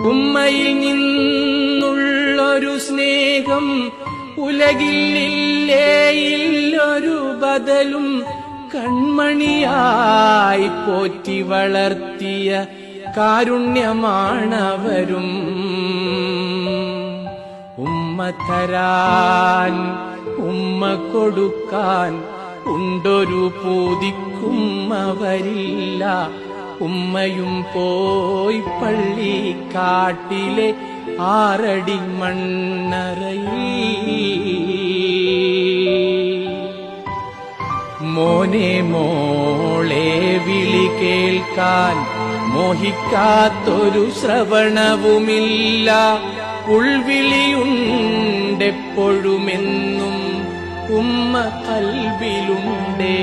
ഉമ്മയിൽ നിന്നുള്ളൊരു സ്നേഹം ഉലകില്ലൊരു ബദലും കൺമണിയായി പോറ്റി വളർത്തിയ കാരുണ്യമാണവരും. ഉമ്മ തരാൻ ഉമ്മ കൊടുക്കാൻ ഉണ്ടൊരു പൂതിക്കും അവരില്ല. ഉമ്മയും പോയി പള്ളിക്കാട്ടിലെ 6 അടി മണ്ണറയിൽ. മോനെ മോളെ വിളി കേൾക്കാൻ മോഹിക്കാത്തൊരു ശ്രവണവുമില്ല. ഉൾവിളിയുണ്ടെപ്പോഴുമെന്നും ഉമ്മ കൽബിലുണ്ടേ.